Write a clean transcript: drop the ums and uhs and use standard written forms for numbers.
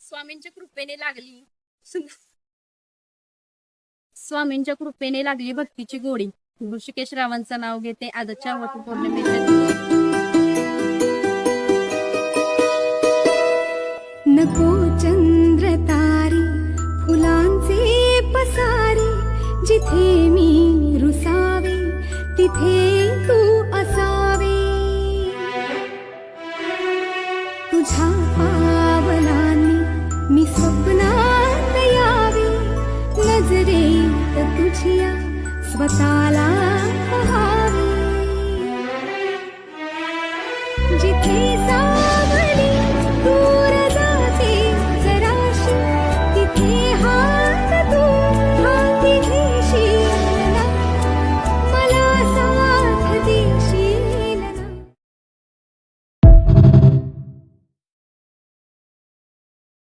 स्वामींच्या कृपेने लागली स्वामींच्या कृपेने लागली भक्तीची गोडी. ऋषिकेश रावांचं नाव घेते आजच्या वटपौर्णिमेच्या दिवशी. नको चंद्र तारे फुलांचे पसारे, जिथे मी रुसावे तिथे तू असावे. तुझ्या पावलांनी मी स्वप्नात यावे, नजरेत तुझ्या स्वतःला पहावे.